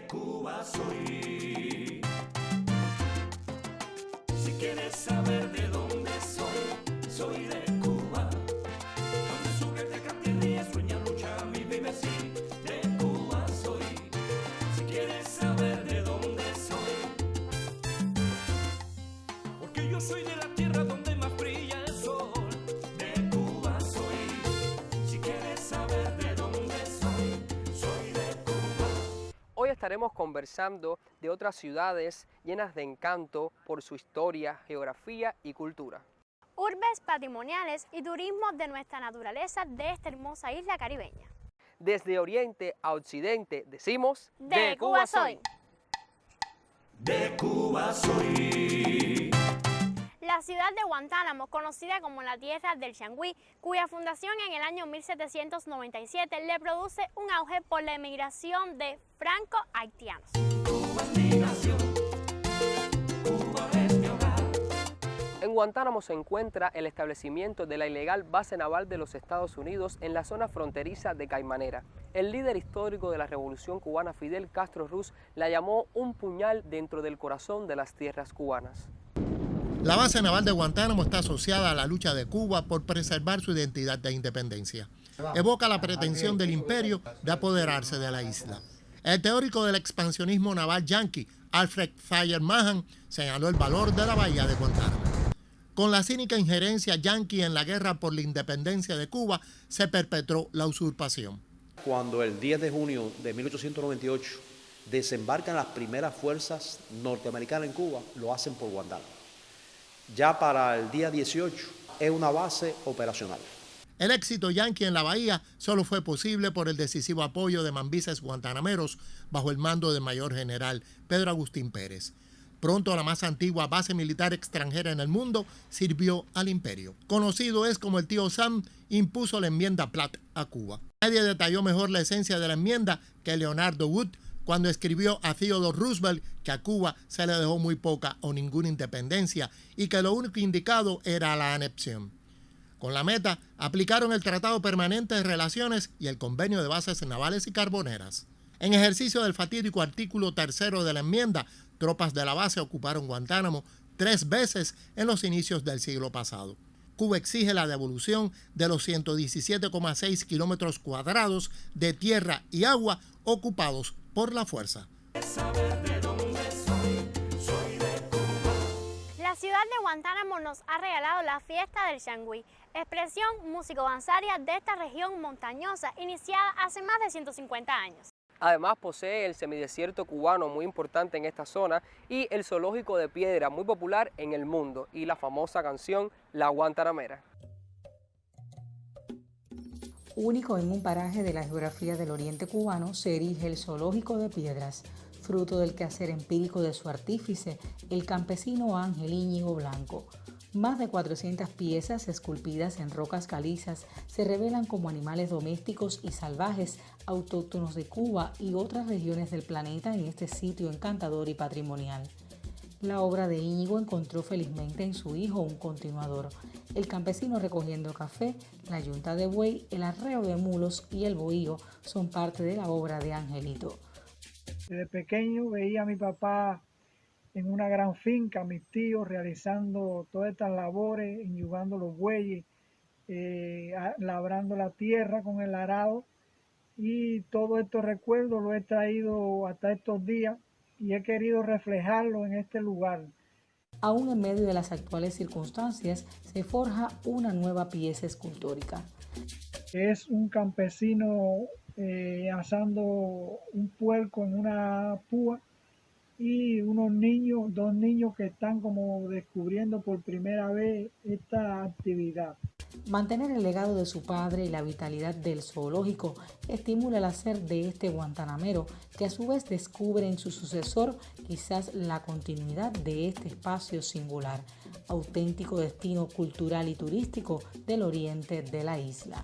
De Cuba soy. Si quieres saber de dónde soy, soy de Cuba. Donde su gente canta y ríe, sueña, lucha, vive así. De Cuba soy. Si quieres saber de dónde soy, porque yo soy de la tierra donde más brilla el sol. De Cuba soy. Si quieres saber de dónde soy, soy de Cuba. Hoy estaremos conversando de otras ciudades llenas de encanto por su historia, geografía y cultura. Urbes patrimoniales y turismo de nuestra naturaleza de esta hermosa isla caribeña. Desde oriente a occidente decimos De Cuba soy. De Cuba soy. La ciudad de Guantánamo, conocida como la tierra del Changüí, cuya fundación en el año 1797 le produce un auge por la emigración de franco-haitianos. Cuba es mi nación, Cuba es mi hogar. En Guantánamo se encuentra el establecimiento de la ilegal base naval de los Estados Unidos en la zona fronteriza de Caimanera. El líder histórico de la Revolución Cubana, Fidel Castro Ruz, la llamó un puñal dentro del corazón de las tierras cubanas. La base naval de Guantánamo está asociada a la lucha de Cuba por preservar su identidad de independencia. Evoca la pretensión del imperio de apoderarse de la isla. El teórico del expansionismo naval yanqui, Alfred Thayer Mahan, señaló el valor de la bahía de Guantánamo. Con la cínica injerencia yanqui en la guerra por la independencia de Cuba, se perpetró la usurpación. Cuando el 10 de junio de 1898 desembarcan las primeras fuerzas norteamericanas en Cuba, lo hacen por Guantánamo. Ya para el día 18 es una base operacional. El éxito yanqui en la bahía solo fue posible por el decisivo apoyo de mambises guantanameros bajo el mando del mayor general Pedro Agustín Pérez. Pronto la más antigua base militar extranjera en el mundo sirvió al imperio. Conocido es como el tío Sam, impuso la enmienda Platt a Cuba. Nadie detalló mejor la esencia de la enmienda que Leonardo Wood cuando escribió a Theodore Roosevelt que a Cuba se le dejó muy poca o ninguna independencia y que lo único indicado era la anexión. Con la meta, aplicaron el Tratado Permanente de Relaciones y el Convenio de Bases Navales y Carboneras. En ejercicio del fatídico artículo 3º de la enmienda, tropas de la base ocuparon Guantánamo 3 veces en los inicios del siglo pasado. Cuba exige la devolución de los 117,6 kilómetros cuadrados de tierra y agua ocupados por la fuerza. Saber de dónde soy, soy de Cuba. La ciudad de Guantánamo nos ha regalado la fiesta del Changüí, expresión músico-danzaria de esta región montañosa iniciada hace más de 150 años. Además posee el semidesierto cubano muy importante en esta zona y el zoológico de piedra muy popular en el mundo y la famosa canción La Guantanamera. Único en un paraje de la geografía del oriente cubano se erige el zoológico de piedras, fruto del quehacer empírico de su artífice, el campesino Ángel Íñigo Blanco. Más de 400 piezas esculpidas en rocas calizas se revelan como animales domésticos y salvajes autóctonos de Cuba y otras regiones del planeta en este sitio encantador y patrimonial. La obra de Íñigo encontró felizmente en su hijo un continuador. El campesino recogiendo café, la yunta de buey, el arreo de mulos y el bohío son parte de la obra de Angelito. Desde pequeño veía a mi papá en una gran finca, mis tíos realizando todas estas labores, enyugando los bueyes, labrando la tierra con el arado, y todos estos recuerdos los he traído hasta estos días y he querido reflejarlo en este lugar. Aún en medio de las actuales circunstancias, se forja una nueva pieza escultórica. Es un campesino asando un puerco en una púa y unos niños, 2 niños que están como descubriendo por primera vez esta actividad. Mantener el legado de su padre y la vitalidad del zoológico estimula el hacer de este guantanamero, que a su vez descubre en su sucesor quizás la continuidad de este espacio singular, auténtico destino cultural y turístico del oriente de la isla.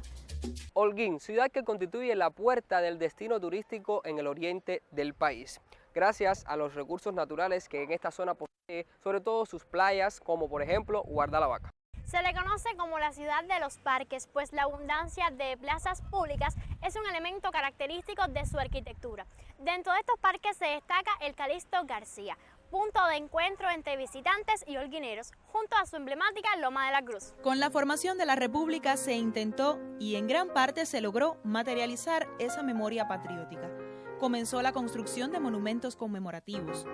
Holguín, ciudad que constituye la puerta del destino turístico en el oriente del país, gracias a los recursos naturales que en esta zona posee, sobre todo sus playas, como por ejemplo Guardalavaca. Se le conoce como la ciudad de los parques, pues la abundancia de plazas públicas es un elemento característico de su arquitectura. Dentro de estos parques se destaca el Calixto García, punto de encuentro entre visitantes y holguineros, junto a su emblemática Loma de la Cruz. Con la formación de la República se intentó y en gran parte se logró materializar esa memoria patriótica. Comenzó la construcción de monumentos conmemorativos.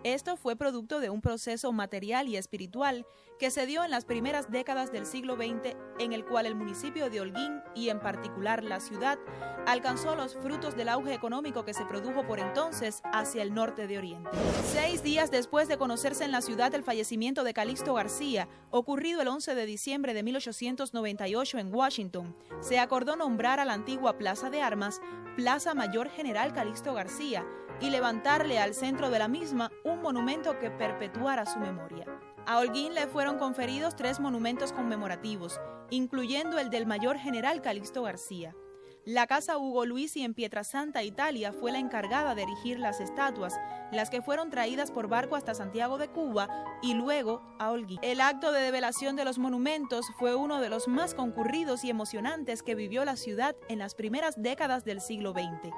Esto fue producto de un proceso material y espiritual que se dio en las primeras décadas del siglo XX, en el cual el municipio de Holguín, y en particular la ciudad, alcanzó los frutos del auge económico que se produjo por entonces hacia el norte de Oriente. 6 días después de conocerse en la ciudad el fallecimiento de Calixto García, ocurrido el 11 de diciembre de 1898 en Washington, se acordó nombrar a la antigua Plaza de Armas Plaza Mayor General Calixto García, y levantarle al centro de la misma un monumento que perpetuara su memoria. A Holguín le fueron conferidos 3 monumentos conmemorativos, incluyendo el del Mayor General Calixto García. La Casa Hugo Luisi en Pietrasanta, Italia, fue la encargada de erigir las estatuas, las que fueron traídas por barco hasta Santiago de Cuba y luego a Holguín. El acto de develación de los monumentos fue uno de los más concurridos y emocionantes que vivió la ciudad en las primeras décadas del siglo XX.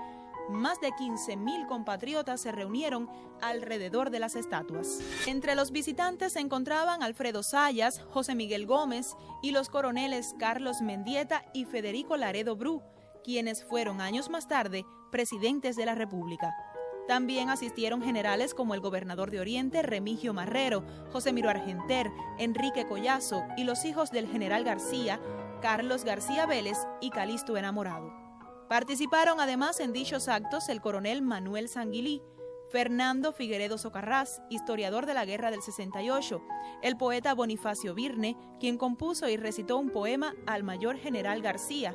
Más de 15.000 compatriotas se reunieron alrededor de las estatuas. Entre los visitantes se encontraban Alfredo Sayas, José Miguel Gómez y los coroneles Carlos Mendieta y Federico Laredo Bru, quienes fueron años más tarde presidentes de la República. También asistieron generales como el gobernador de Oriente, Remigio Marrero, José Miro Argenter, Enrique Collazo y los hijos del general García, Carlos García Vélez y Calixto Enamorado. Participaron además en dichos actos el coronel Manuel Sanguilí, Fernando Figueredo Socarrás, historiador de la Guerra del 68, el poeta Bonifacio Virne, quien compuso y recitó un poema al Mayor General García,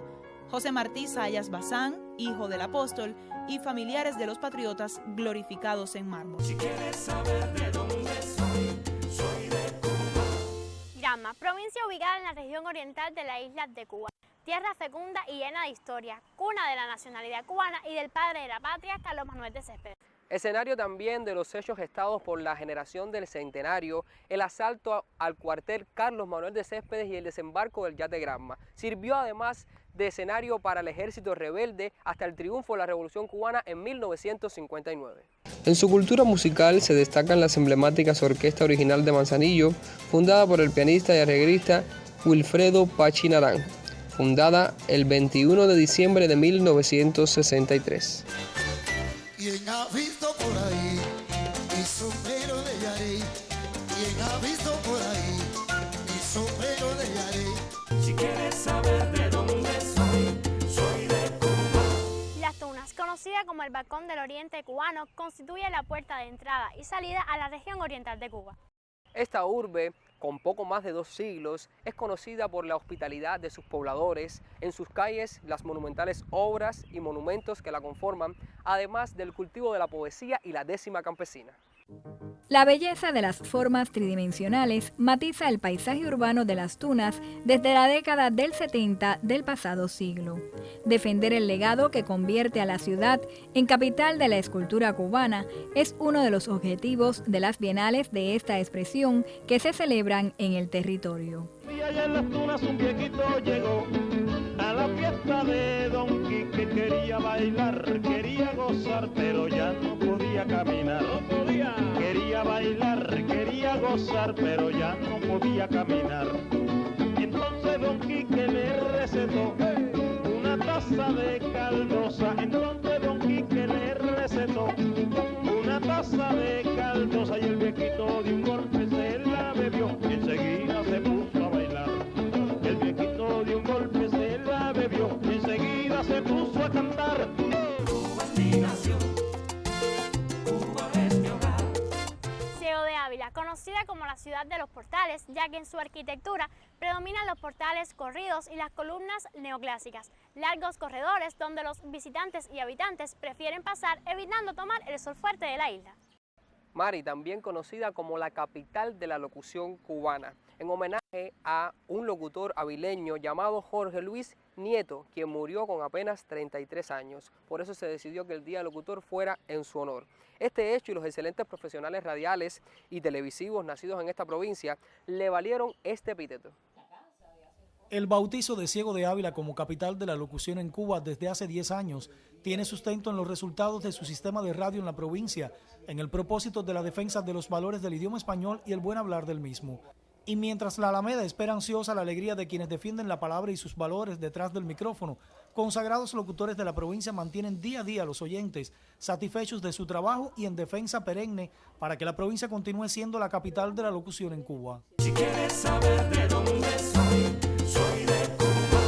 José Martí Sayas Bazán, hijo del apóstol, y familiares de los patriotas glorificados en mármol. Si quieres saber de dónde soy de Cuba. Granma, provincia ubicada en la región oriental de la isla de Cuba. Tierra fecunda y llena de historia, cuna de la nacionalidad cubana y del padre de la patria, Carlos Manuel de Céspedes. Escenario también de los hechos gestados por la generación del centenario, el asalto al cuartel Carlos Manuel de Céspedes y el desembarco del yate Granma. Sirvió además de escenario para el ejército rebelde hasta el triunfo de la Revolución Cubana en 1959. En su cultura musical se destacan las emblemáticas Orquesta Original de Manzanillo, fundada por el pianista y arreglista Wilfredo Pachi Naranjo, fundada el 21 de diciembre de 1963. ¿Quién ha visto por ahí mi sombrero de Yarey? ¿Quién ha visto por ahí mi sombrero de Yarey? Si quieres saber de dónde soy de Cuba. Las Tunas, conocida como el Balcón del Oriente cubano, constituye la puerta de entrada y salida a la región oriental de Cuba. Esta urbe, con poco más de 2 siglos, es conocida por la hospitalidad de sus pobladores, en sus calles las monumentales obras y monumentos que la conforman, además del cultivo de la poesía y la décima campesina. La belleza de las formas tridimensionales matiza el paisaje urbano de Las Tunas desde la década del 70 del pasado siglo. Defender el legado que convierte a la ciudad en capital de la escultura cubana es uno de los objetivos de las bienales de esta expresión que se celebran en el territorio. Y allá en Las Tunas un viejito llegó a la fiesta de Don Quique, quería bailar, quería gozar, pero ya no podía caminar. Quería bailar, quería gozar, pero ya no podía caminar. Entonces Don Quique le recetó una taza de caldosa. Entonces Don Quique le recetó una taza de caldosa y el viejito de un golpe se la bebió y enseguida se puso a bailar. El viejito de un golpe se la bebió y enseguida se puso a cantar. Cuba es mi nación, Cuba es mi hogar. Ciego de Ávila, conocida como la ciudad de los portales, ya que en su arquitectura predominan los portales corridos y las columnas neoclásicas, largos corredores donde los visitantes y habitantes prefieren pasar evitando tomar el sol fuerte de la isla. Mari, también conocida como la capital de la locución cubana, en homenaje a un locutor avileño llamado Jorge Luis Nieto, quien murió con apenas 33 años. Por eso se decidió que el Día del Locutor fuera en su honor. Este hecho y los excelentes profesionales radiales y televisivos nacidos en esta provincia le valieron este epíteto. El bautizo de Ciego de Ávila como capital de la locución en Cuba desde hace 10 años tiene sustento en los resultados de su sistema de radio en la provincia, en el propósito de la defensa de los valores del idioma español y el buen hablar del mismo. Y mientras la Alameda espera ansiosa la alegría de quienes defienden la palabra y sus valores detrás del micrófono, consagrados locutores de la provincia mantienen día a día a los oyentes satisfechos de su trabajo y en defensa perenne para que la provincia continúe siendo la capital de la locución en Cuba. Si quieres saber de dónde soy de Cuba.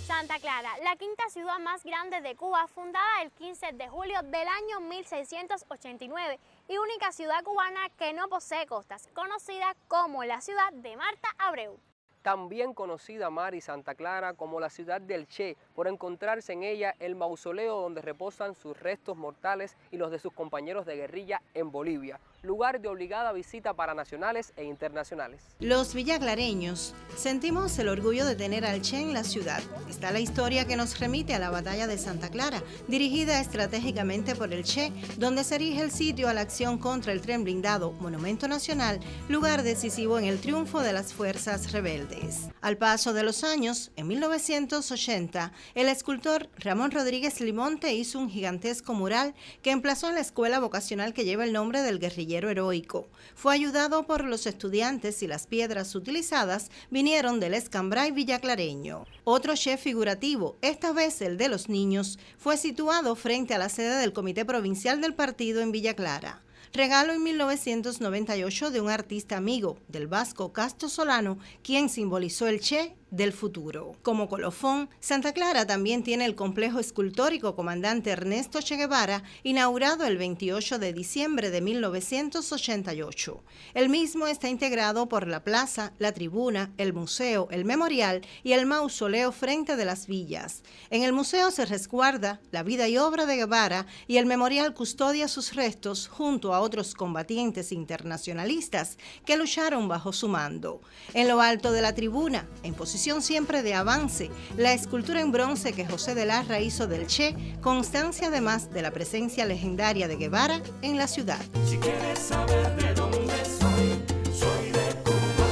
Santa Clara, la quinta ciudad más grande de Cuba, fundada el 15 de julio del año 1689 y única ciudad cubana que no posee costas, conocida como la ciudad de Marta Abreu. También conocida Mari Santa Clara como la ciudad del Che, por encontrarse en ella el mausoleo donde reposan sus restos mortales y los de sus compañeros de guerrilla en Bolivia, lugar de obligada visita para nacionales e internacionales. Los villaclareños sentimos el orgullo de tener al Che en la ciudad. Está la historia que nos remite a la batalla de Santa Clara, dirigida estratégicamente por el Che, donde se erige el sitio a la acción contra el tren blindado, monumento nacional, lugar decisivo en el triunfo de las fuerzas rebeldes. Al paso de los años, en 1980, el escultor Ramón Rodríguez Limonte hizo un gigantesco mural que emplazó en la escuela vocacional que lleva el nombre del guerrillero heroico. Fue ayudado por los estudiantes y las piedras utilizadas vinieron del Escambray villaclareño. Otro Che figurativo, esta vez el de los niños, fue situado frente a la sede del Comité Provincial del Partido en Villa Clara. Regalo en 1998 de un artista amigo del vasco Casto Solano, quien simbolizó el Che del futuro. Como colofón, Santa Clara también tiene el complejo escultórico Comandante Ernesto Che Guevara, inaugurado el 28 de diciembre de 1988. El mismo está integrado por la plaza, la tribuna, el museo, el memorial y el mausoleo frente de las villas. En el museo se resguarda la vida y obra de Guevara y el memorial custodia sus restos junto a otros combatientes internacionalistas que lucharon bajo su mando. En lo alto de la tribuna, en posición siempre de avance, la escultura en bronce que José de Larra hizo del Che, constancia además de la presencia legendaria de Guevara en la ciudad. Si quieres saber de dónde soy de Cuba.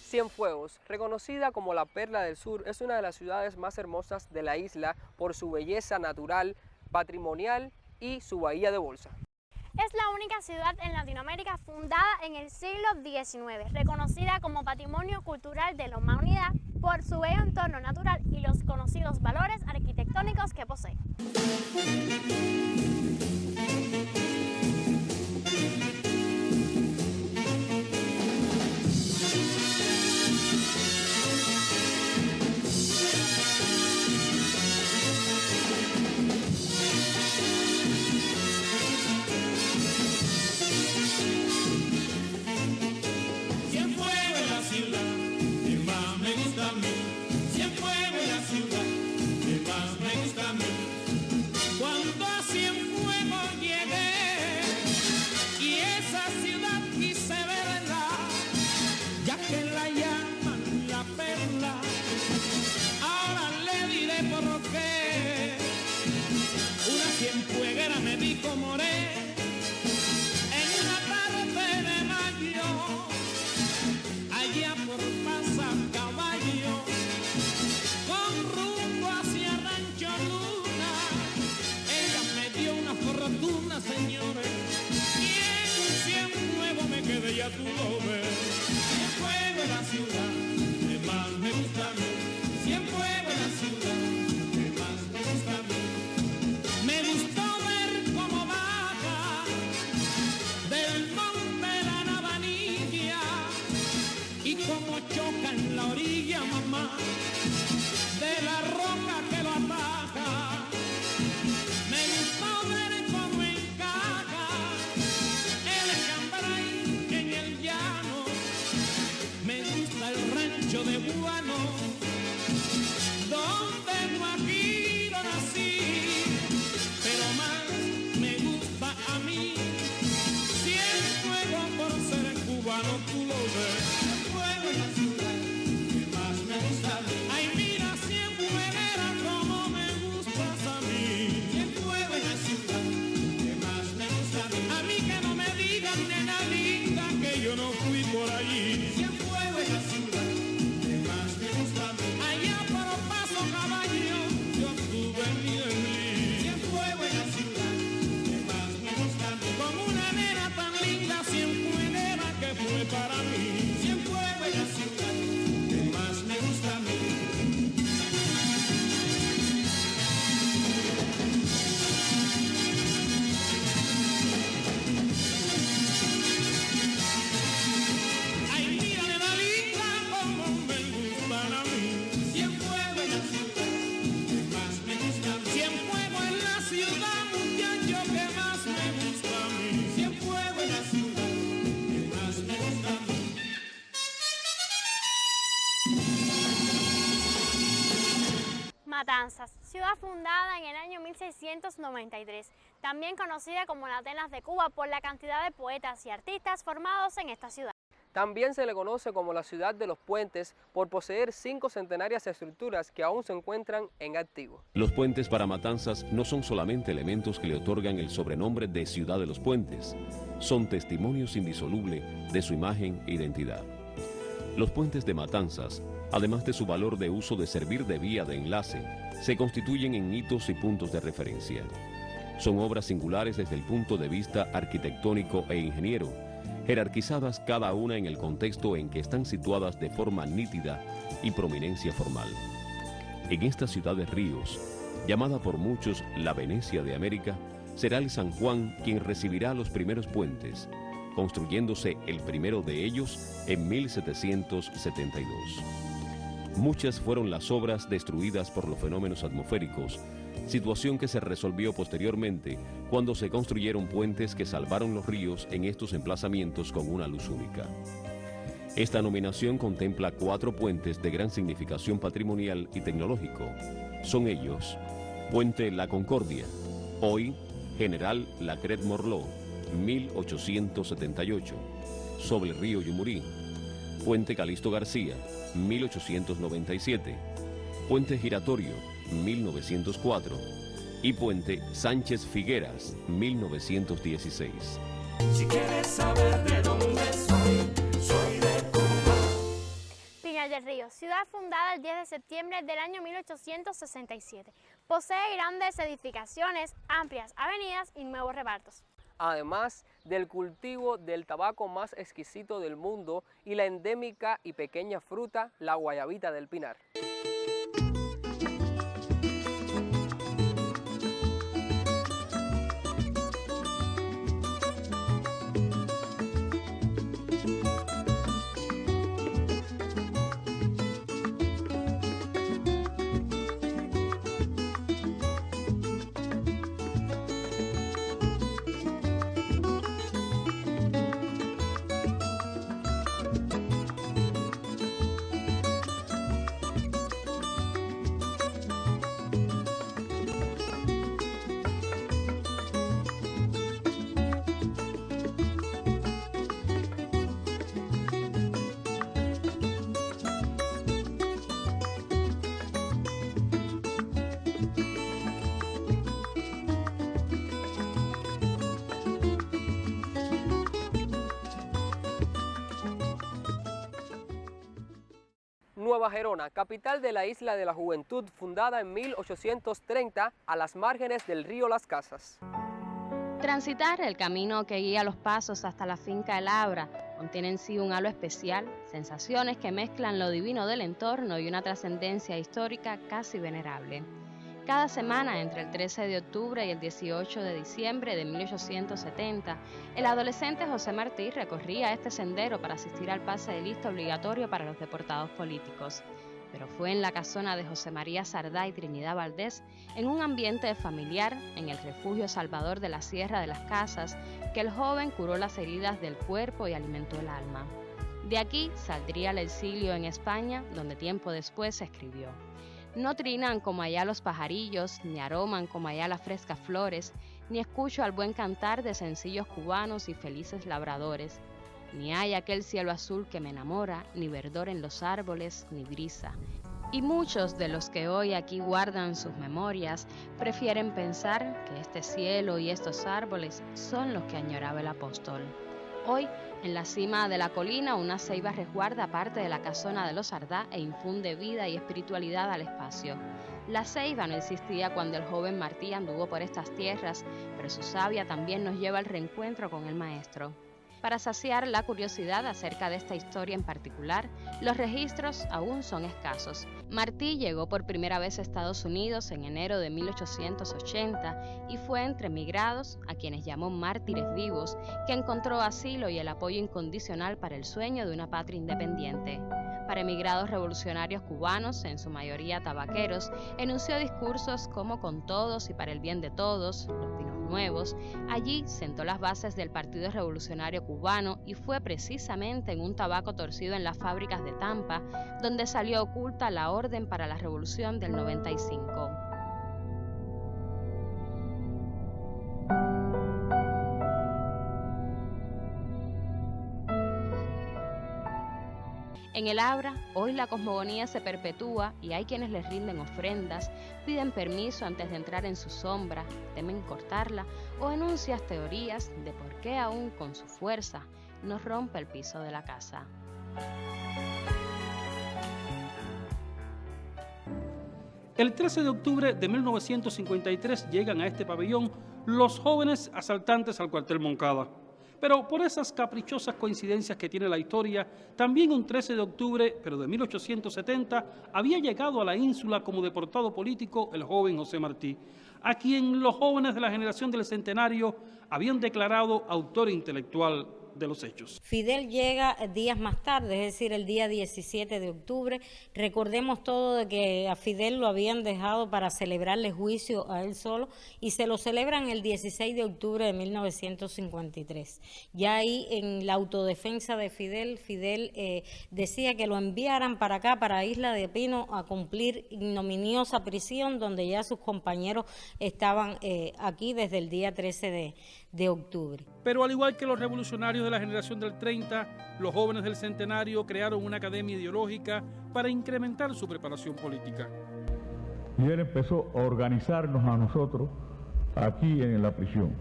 Cienfuegos, reconocida como la Perla del Sur, es una de las ciudades más hermosas de la isla por su belleza natural, patrimonial y su bahía de bolsa. Es la única ciudad en Latinoamérica fundada en el siglo XIX, reconocida como Patrimonio Cultural de la Humanidad por su bello entorno natural y los conocidos valores arquitectónicos que posee. Señores, y en un Cienfuegos me quedé, ya tú lo ves. Cienfuegos es la ciudad que más me gusta a mí. Cienfuegos es la ciudad que más me gusta a mí. Me gustó ver cómo baja del monte la Navanilla y cómo choca en la orilla, mamá, de la roca que lo ataca. Me gustó ver cómo encaja el Escambray en el llano. ciudad fundada en el año 1693, también conocida como la Atenas de Cuba por la cantidad de poetas y artistas formados en esta ciudad. También se le conoce como la ciudad de los puentes por poseer 5 centenarias estructuras que aún se encuentran en activo. Los puentes para Matanzas no son solamente elementos que le otorgan el sobrenombre de Ciudad de los Puentes, son testimonios indisolubles de su imagen e identidad. Los puentes de Matanzas, además de su valor de uso de servir de vía de enlace, se constituyen en hitos y puntos de referencia. Son obras singulares desde el punto de vista arquitectónico e ingeniero, jerarquizadas cada una en el contexto en que están situadas de forma nítida y prominencia formal. En esta ciudad de ríos, llamada por muchos la Venecia de América, será el San Juan quien recibirá los primeros puentes, construyéndose el primero de ellos en 1772. Muchas fueron las obras destruidas por los fenómenos atmosféricos, situación que se resolvió posteriormente cuando se construyeron puentes que salvaron los ríos en estos emplazamientos con una luz única. Esta nominación contempla 4 puentes de gran significación patrimonial y tecnológico. Son ellos: Puente La Concordia, hoy General Lacret Morlot, 1878, sobre el río Yumurí; Puente Calixto García, 1897, Puente Giratorio, 1904, y Puente Sánchez Figueras, 1916. Si quieres saber de dónde soy de Cuba. Pinar del Río, ciudad fundada el 10 de septiembre del año 1867. Posee grandes edificaciones, amplias avenidas y nuevos repartos. Además del cultivo del tabaco más exquisito del mundo y la endémica y pequeña fruta, la guayabita del Pinar. Nueva Gerona, capital de la Isla de la Juventud, fundada en 1830 a las márgenes del río Las Casas. Transitar el camino que guía los pasos hasta la finca El Abra contiene en sí un halo especial, sensaciones que mezclan lo divino del entorno y una trascendencia histórica casi venerable. Cada semana, entre el 13 de octubre y el 18 de diciembre de 1870, el adolescente José Martí recorría este sendero para asistir al pase de lista obligatorio para los deportados políticos. Pero fue en la casona de José María Sardá y Trinidad Valdés, en un ambiente familiar, en el refugio Salvador de la Sierra de las Casas, que el joven curó las heridas del cuerpo y alimentó el alma. De aquí saldría al exilio en España, donde tiempo después se escribió: no trinan como allá los pajarillos, ni aroman como allá las frescas flores, ni escucho al buen cantar de sencillos cubanos y felices labradores. Ni hay aquel cielo azul que me enamora, ni verdor en los árboles, ni brisa. Y muchos de los que hoy aquí guardan sus memorias prefieren pensar que este cielo y estos árboles son los que añoraba el apóstol. Hoy, en la cima de la colina, una ceiba resguarda parte de la casona de los Sardá e infunde vida y espiritualidad al espacio. La ceiba no existía cuando el joven Martí anduvo por estas tierras, pero su savia también nos lleva al reencuentro con el maestro. Para saciar la curiosidad acerca de esta historia en particular, los registros aún son escasos. Martí llegó por primera vez a Estados Unidos en enero de 1880 y fue entre emigrados, a quienes llamó mártires vivos, que encontró asilo y el apoyo incondicional para el sueño de una patria independiente. Para emigrados revolucionarios cubanos, en su mayoría tabaqueros, enunció discursos como con todos y para el bien de todos, los pinos nuevos. Allí sentó las bases del Partido Revolucionario Cubano y fue precisamente en un tabaco torcido en las fábricas de Tampa donde salió oculta la Orden para la Revolución del 95. En el Abra, hoy la cosmogonía se perpetúa y hay quienes les rinden ofrendas, piden permiso antes de entrar en su sombra, temen cortarla o enuncian teorías de por qué aún con su fuerza nos rompe el piso de la casa. El 13 de octubre de 1953 llegan a este pabellón los jóvenes asaltantes al cuartel Moncada. Pero por esas caprichosas coincidencias que tiene la historia, también un 13 de octubre, pero de 1870, había llegado a la ínsula como deportado político el joven José Martí, a quien los jóvenes de la generación del Centenario habían declarado autor intelectual de los hechos. Fidel llega días más tarde, es decir, el día 17 de octubre. Recordemos todo de que a Fidel lo habían dejado para celebrarle juicio a él solo y se lo celebran el 16 de octubre de 1953. Ya ahí en la autodefensa de Fidel decía que lo enviaran para acá, para Isla de Pino, a cumplir ignominiosa prisión donde ya sus compañeros estaban aquí desde el día 13 de octubre. Pero al igual que los revolucionarios de la generación del 30, los jóvenes del Centenario crearon una academia ideológica para incrementar su preparación política. Y él empezó a organizarnos a nosotros aquí en la prisión.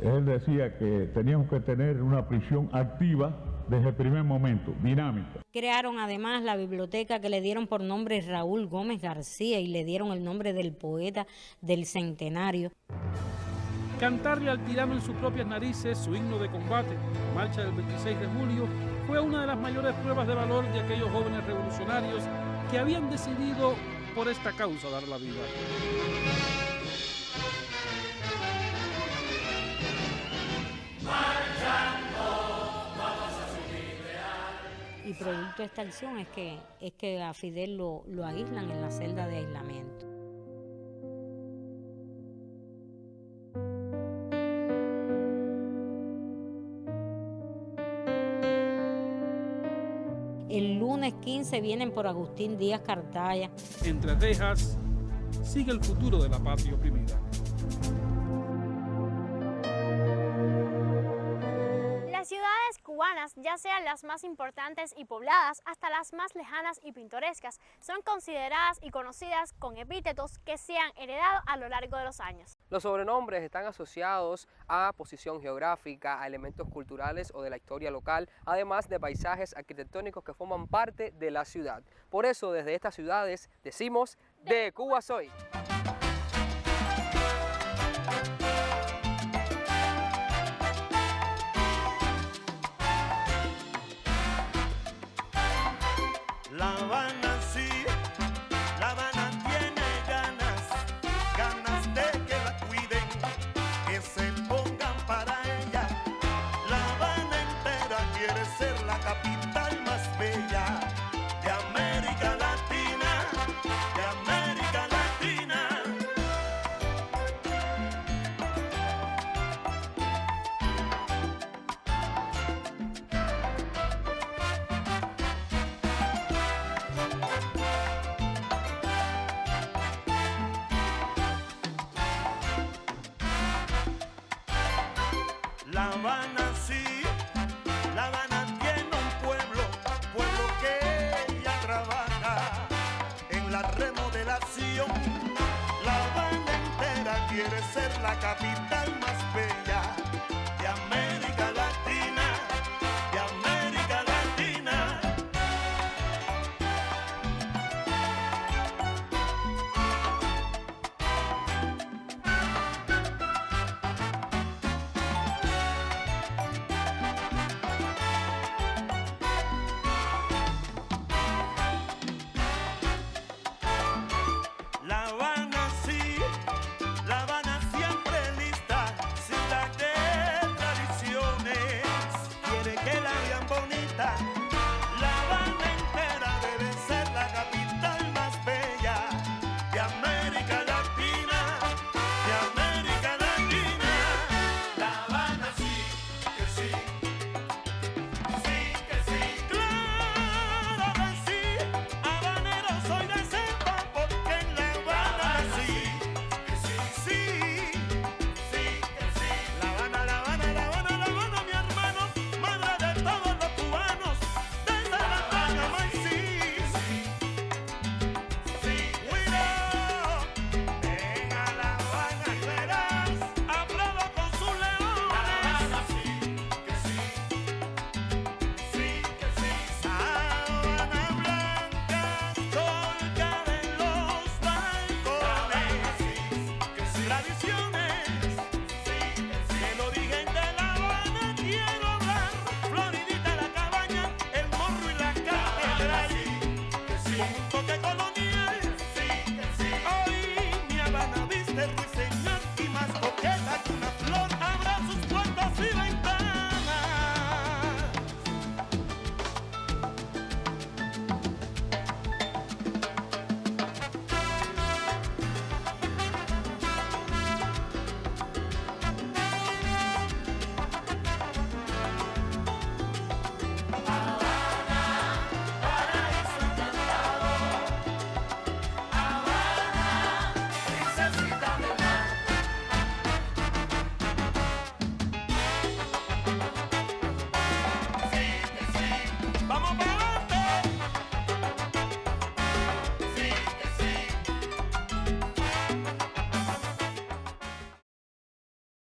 Él decía que teníamos que tener una prisión activa desde el primer momento, dinámica. Crearon además la biblioteca que le dieron por nombre Raúl Gómez García y le dieron el nombre del poeta del Centenario. Cantarle al tirano en sus propias narices su himno de combate, la marcha del 26 de julio, fue una de las mayores pruebas de valor de aquellos jóvenes revolucionarios que habían decidido por esta causa dar la vida. Y producto de esta acción es que a Fidel lo aíslan en la celda de aislamiento. El lunes 15 vienen por Agustín Díaz Cartaya. Entre rejas sigue el futuro de la patria oprimida. Las ciudades cubanas, ya sean las más importantes y pobladas hasta las más lejanas y pintorescas, son consideradas y conocidas con epítetos que se han heredado a lo largo de los años. Los sobrenombres están asociados a posición geográfica, a elementos culturales o de la historia local, además de paisajes arquitectónicos que forman parte de la ciudad. Por eso, desde estas ciudades decimos, de Cuba soy. La Habana sí, La Habana tiene ganas de que la cuiden, que se pongan para ella. La Habana entera quiere ser la capital más bella de América Latina, de América Latina. La Habana sí, La Habana tiene un pueblo que ella trabaja en la remodelación. La Habana entera quiere ser la capital